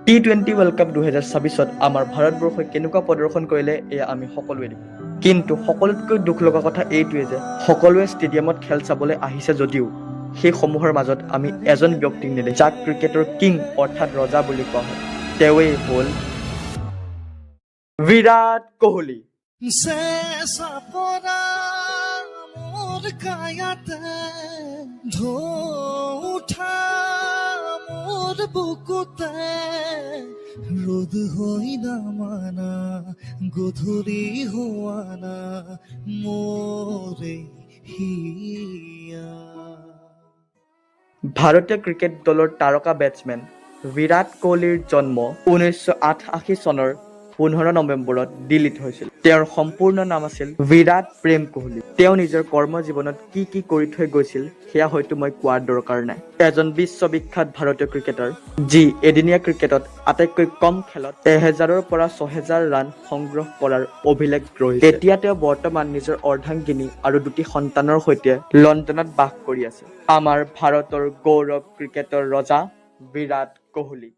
T20 world cup 2026ত আমাৰ ভাৰতবৰ্ষই কেনেকুৱা প্ৰদৰ্শন কৰিলে এয়া আমি সকলোৱে দেখিলোঁ। কিন্তু সকলোতকৈ দুখ লগা কথা এইটোৱে যে সকলোৱে ষ্টেডিয়ামত খেল চাবলৈ আহিছে যদিও সেইসমূহৰ মাজত আমি এজন ব্যক্তিক নেদেখোঁ, যাক ক্ৰিকেটৰ কিং অৰ্থাৎ ৰজা বুলি কোৱা হয়। তেওঁৱেই হ'ল বিৰাট কোহলি। বুকুতে ৰোদ হই না মানা গধূলি হওয়ানা মোৰে হিয়া। ভাৰতীয় ক্ৰিকেট দলৰ তাৰকা বেটছমেন বিৰাট কোহলিৰ জন্ম 1988 চনৰ 15 নৱেম্বৰত দিল্লীত হৈছিল। তেওঁৰ সম্পূৰ্ণ নাম আছিল বিৰাট প্ৰেম কোহলি। তেওঁ নিজৰ কৰ্মজীৱনত কি কি কৰি থৈ গৈছিল সেয়া হয়তো মই কোৱাৰ দৰকাৰ নাই। এজন বিশ্ববিখ্যাত ভাৰতীয় ক্ৰিকেটাৰ, যি এদিনীয়া ক্ৰিকেটত আটাইতকৈ কম খেলত 1000ৰ পৰা 6000 ৰান সংগ্ৰহ কৰাৰ অভিলেখ গঢ়িছে। এতিয়া তেওঁ বৰ্তমান নিজৰ অৰ্ধাংগিনী আৰু 2টি সন্তানৰ সৈতে লণ্ডনত বাস কৰি আছে। আমাৰ ভাৰতৰ গৌৰৱ ক্ৰিকেটৰ ৰজা বিৰাট কোহলি।